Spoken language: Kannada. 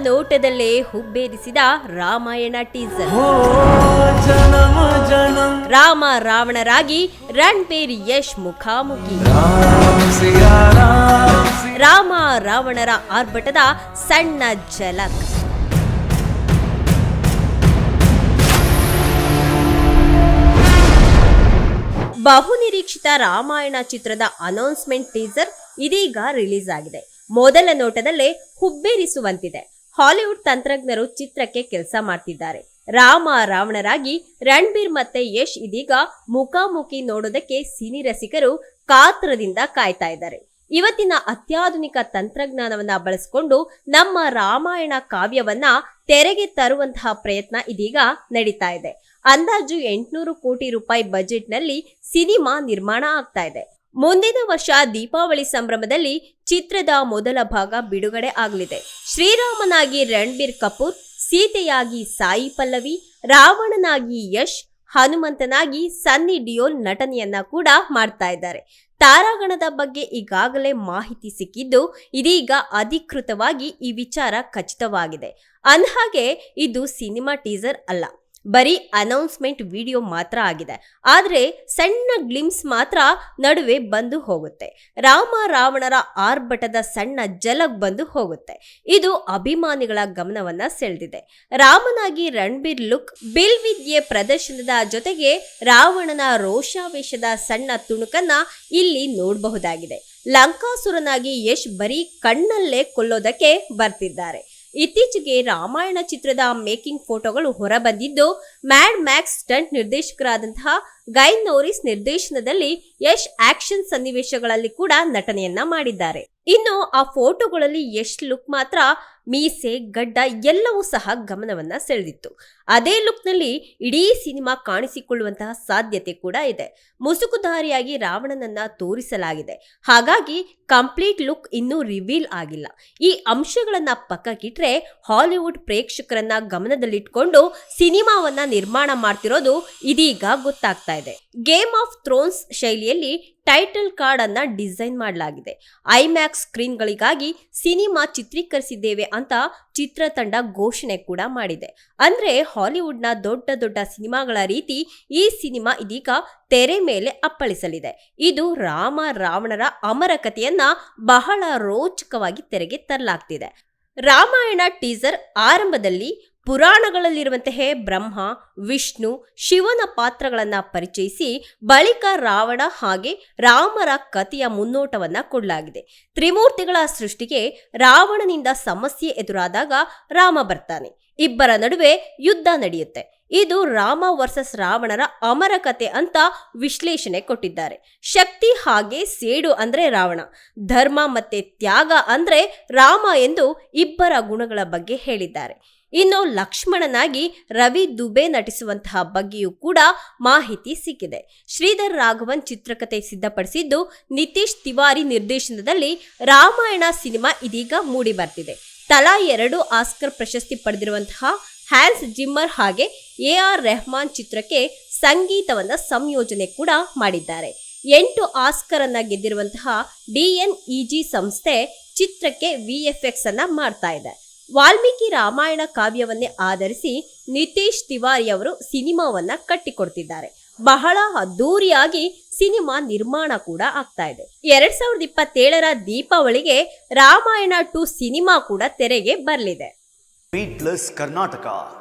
ನೋಟದಲ್ಲೇ ಹುಬ್ಬೇರಿಸಿದ ರಾಮಾಯಣ ಟೀಸರ್. ರಾಮ ರಾವಣರಾಗಿ ರಣಬೀರ್ ಯಶ್ ಮುಖಾಮುಖಿ. ರಾಮ ರಾವಣರ ಆರ್ಭಟದ ಸಣ್ಣ ಝಲಕ್. ಬಹುನಿರೀಕ್ಷಿತ ರಾಮಾಯಣ ಚಿತ್ರದ ಅನೌನ್ಸ್ಮೆಂಟ್ ಟೀಸರ್ ಇದೀಗ ರಿಲೀಸ್ ಆಗಿದೆ. ಮೊದಲ ನೋಟದಲ್ಲೇ ಹುಬ್ಬೇರಿಸುವಂತಿದೆ. ಹಾಲಿವುಡ್ ತಂತ್ರಜ್ಞರು ಚಿತ್ರಕ್ಕೆ ಕೆಲಸ ಮಾಡ್ತಿದ್ದಾರೆ. ರಾಮ ರಾವಣರಾಗಿ ರಣಬೀರ್ ಮತ್ತೆ ಯಶ್ ಇದೀಗ ಮುಖಾಮುಖಿ ನೋಡೋದಕ್ಕೆ ಸಿನಿ ರಸಿಕರು ಕಾತರದಿಂದ ಕಾಯ್ತಾ ಇದ್ದಾರೆ. ಇವತ್ತಿನ ಅತ್ಯಾಧುನಿಕ ತಂತ್ರಜ್ಞಾನವನ್ನ ಬಳಸಿಕೊಂಡು ನಮ್ಮ ರಾಮಾಯಣ ಕಾವ್ಯವನ್ನ ತೆರೆಗೆ ತರುವಂತಹ ಪ್ರಯತ್ನ ಇದೀಗ ನಡೀತಾ ಇದೆ. ಅಂದಾಜು 800 ಕೋಟಿ ರೂಪಾಯಿ ಬಜೆಟ್ ನಲ್ಲಿ ಸಿನಿಮಾ ನಿರ್ಮಾಣ ಆಗ್ತಾ ಇದೆ. ಮುಂದಿನ ವರ್ಷ ದೀಪಾವಳಿ ಸಂಭ್ರಮದಲ್ಲಿ ಚಿತ್ರದ ಮೊದಲ ಭಾಗ ಬಿಡುಗಡೆ ಆಗಲಿದೆ. ಶ್ರೀರಾಮನಾಗಿ ರಣಬೀರ್ ಕಪೂರ್, ಸೀತೆಯಾಗಿ ಸಾಯಿ ಪಲ್ಲವಿ, ರಾವಣನಾಗಿ ಯಶ್, ಹನುಮಂತನಾಗಿ ಸನ್ನಿ ಡಿಯೋಲ್ ನಟನೆಯನ್ನ ಕೂಡ ಮಾಡ್ತಾ ಇದ್ದಾರೆ. ತಾರಾಗಣದ ಬಗ್ಗೆ ಈಗಾಗಲೇ ಮಾಹಿತಿ ಸಿಕ್ಕಿದ್ದು, ಇದೀಗ ಅಧಿಕೃತವಾಗಿ ಈ ವಿಚಾರ ಖಚಿತವಾಗಿದೆ. ಅಂದಹಾಗೆ ಇದು ಸಿನಿಮಾ ಟೀಸರ್ ಅಲ್ಲ, ಬರೀ ಅನೌನ್ಸ್ಮೆಂಟ್ ವಿಡಿಯೋ ಮಾತ್ರ ಆಗಿದೆ. ಆದ್ರೆ ಸಣ್ಣ ಗ್ಲಿಮ್ಸ್ ಮಾತ್ರ ನಡುವೆ ಬಂದು ಹೋಗುತ್ತೆ. ರಾಮ ರಾವಣರ ಆರ್ಭಟದ ಸಣ್ಣ ಝಲಕ್ ಬಂದು ಹೋಗುತ್ತೆ. ಇದು ಅಭಿಮಾನಿಗಳ ಗಮನವನ್ನ ಸೆಳೆದಿದೆ. ರಾಮನಾಗಿ ರಣಬೀರ್ ಲುಕ್, ಬಿಲ್ವಿದ್ಯೆ ಪ್ರದರ್ಶನದ ಜೊತೆಗೆ ರಾವಣನ ರೋಷಾವೇಶದ ಸಣ್ಣ ತುಣುಕನ್ನ ಇಲ್ಲಿ ನೋಡಬಹುದಾಗಿದೆ. ಲಂಕಾಸುರನಾಗಿ ಯಶ್ ಬರೀ ಕಣ್ಣಲ್ಲೇ ಕೊಲ್ಲೋದಕ್ಕೆ ಬರ್ತಿದ್ದಾರೆ. ಇತ್ತೀಚೆಗೆ ರಾಮಾಯಣ ಚಿತ್ರದ ಮೇಕಿಂಗ್ ಫೋಟೋಗಳು ಹೊರಬಂದಿದ್ದು, ಮ್ಯಾಡ್ ಮ್ಯಾಕ್ಸ್ ಸ್ಟಂಟ್ ನಿರ್ದೇಶಕರಾದಂತಹ ಗೈ ನೋರಿಸ್ ನಿರ್ದೇಶನದಲ್ಲಿ ಯಶ್ ಆಕ್ಷನ್ ಸನ್ನಿವೇಶಗಳಲ್ಲಿ ಕೂಡ ನಟನೆಯನ್ನ ಮಾಡಿದ್ದಾರೆ. ಇನ್ನು ಆ ಫೋಟೋಗಳಲ್ಲಿ ಯಶ್ ಲುಕ್ ಮಾತ್ರ ಮೀಸೆ, ಗಡ್ಡ ಎಲ್ಲವೂ ಸಹ ಗಮನವನ್ನ ಸೆಳೆದಿತ್ತು. ಅದೇ ಲುಕ್ ನಲ್ಲಿ ಇಡೀ ಸಿನಿಮಾ ಕಾಣಿಸಿಕೊಳ್ಳುವಂತಹ ಸಾಧ್ಯತೆ ಕೂಡ ಇದೆ. ಮುಸುಕುಧಾರಿಯಾಗಿ ರಾವಣನನ್ನ ತೋರಿಸಲಾಗಿದೆ. ಹಾಗಾಗಿ ಕಂಪ್ಲೀಟ್ ಲುಕ್ ಇನ್ನೂ ರಿವೀಲ್ ಆಗಿಲ್ಲ. ಈ ಅಂಶಗಳನ್ನ ಪಕ್ಕಕ್ಕಿಟ್ರೆ ಹಾಲಿವುಡ್ ಪ್ರೇಕ್ಷಕರನ್ನ ಗಮನದಲ್ಲಿಟ್ಕೊಂಡು ಸಿನಿಮಾವನ್ನ ನಿರ್ಮಾಣ ಮಾಡ್ತಿರೋದು ಇದೀಗ ಗೊತ್ತಾಗ್ತಾ ಇದೆ. ಗೇಮ್ ಆಫ್ ಥ್ರೋನ್ಸ್ ಶೈಲಿಯಲ್ಲಿ ಟೈಟಲ್ ಕಾರ್ಡ್ ಅನ್ನ ಡಿಸೈನ್ ಮಾಡಲಾಗಿದೆ. ಐಮ್ಯಾಕ್ಸ್ ಸ್ಕ್ರೀನ್ಗಳಿಗಾಗಿ ಸಿನಿಮಾ ಚಿತ್ರೀಕರಿಸಿದ್ದೇವೆ ಅಂತ ಚಿತ್ರತಂಡ ಘೋಷಣೆ ಕೂಡ ಮಾಡಿದೆ. ಅಂದ್ರೆ ಹಾಲಿವುಡ್ನ ದೊಡ್ಡ ದೊಡ್ಡ ಸಿನಿಮಾಗಳ ರೀತಿ ಈ ಸಿನಿಮಾ ಇದೀಗ ತೆರೆ ಮೇಲೆ ಅಪ್ಪಳಿಸಲಿದೆ. ಇದು ರಾಮ ರಾವಣರ ಅಮರ ಕಥೆಯನ್ನ ಬಹಳ ರೋಚಕವಾಗಿ ತೆರೆಗೆ ತರಲಾಗ್ತಿದೆ. ರಾಮಾಯಣ ಟೀಸರ್ ಆರಂಭದಲ್ಲಿ ಪುರಾಣಗಳಲ್ಲಿರುವಂತಹ ಬ್ರಹ್ಮ, ವಿಷ್ಣು, ಶಿವನ ಪಾತ್ರಗಳನ್ನ ಪರಿಚಯಿಸಿ ಬಳಿಕ ರಾವಣ ಹಾಗೆ ರಾಮರ ಕಥೆಯ ಮುನ್ನೋಟವನ್ನ ಕೊಡಲಾಗಿದೆ. ತ್ರಿಮೂರ್ತಿಗಳ ಸೃಷ್ಟಿಗೆ ರಾವಣನಿಂದ ಸಮಸ್ಯೆ ಎದುರಾದಾಗ ರಾಮ ಬರ್ತಾನೆ. ಇಬ್ಬರ ನಡುವೆ ಯುದ್ಧ ನಡೆಯುತ್ತೆ. ಇದು ರಾಮ ವರ್ಸಸ್ ರಾವಣರ ಅಮರ ಕಥೆ ಅಂತ ವಿಶ್ಲೇಷಣೆ ಕೊಟ್ಟಿದ್ದಾರೆ. ಶಕ್ತಿ ಹಾಗೆ ಸೇಡು ಅಂದ್ರೆ ರಾವಣ, ಧರ್ಮ ಮತ್ತೆ ತ್ಯಾಗ ಅಂದ್ರೆ ರಾಮ ಎಂದು ಇಬ್ಬರ ಗುಣಗಳ ಬಗ್ಗೆ ಹೇಳಿದ್ದಾರೆ. ಇನ್ನು ಲಕ್ಷ್ಮಣನಾಗಿ ರವಿ ದುಬೆ ನಟಿಸುವಂತಹ ಬಗ್ಗೆಯೂ ಕೂಡ ಮಾಹಿತಿ ಸಿಕ್ಕಿದೆ. ಶ್ರೀಧರ್ ರಾಘವನ್ ಚಿತ್ರಕಥೆ ಸಿದ್ಧಪಡಿಸಿದ್ದು, ನಿತೀಶ್ ತಿವಾರಿ ನಿರ್ದೇಶನದಲ್ಲಿ ರಾಮಾಯಣ ಸಿನಿಮಾ ಇದೀಗ ಮೂಡಿ ಬರ್ತಿದೆ. ತಲಾ 2 ಆಸ್ಕರ್ ಪ್ರಶಸ್ತಿ ಪಡೆದಿರುವಂತಹ ಹ್ಯಾನ್ಸ್ ಜಿಮ್ಮರ್ ಹಾಗೆ AR ರೆಹಮಾನ್ ಚಿತ್ರಕ್ಕೆ ಸಂಗೀತವನ್ನ ಸಂಯೋಜನೆ ಕೂಡ ಮಾಡಿದ್ದಾರೆ. 8 ಆಸ್ಕರ್ ಅನ್ನ ಗೆದ್ದಿರುವಂತಹ DNEG ಸಂಸ್ಥೆ ಚಿತ್ರಕ್ಕೆ VFX ಅನ್ನ ಮಾಡ್ತಾ ಇದೆ. ವಾಲ್ಮೀಕಿ ರಾಮಾಯಣ ಕಾವ್ಯವನ್ನೇ ಆಧರಿಸಿ ನಿತೀಶ್ ತಿವಾರಿ ಅವರು ಸಿನಿಮಾವನ್ನ ಕಟ್ಟಿಕೊಡ್ತಿದ್ದಾರೆ. ಬಹಳ ಅದ್ದೂರಿಯಾಗಿ ಸಿನಿಮಾ ನಿರ್ಮಾಣ ಕೂಡ ಆಗ್ತಾ ಇದೆ. 2027ರ ದೀಪಾವಳಿಗೆ ರಾಮಾಯಣ 2 ಸಿನಿಮಾ ಕೂಡ ತೆರೆಗೆ ಬರಲಿದೆ. Beat Plus Karnataka.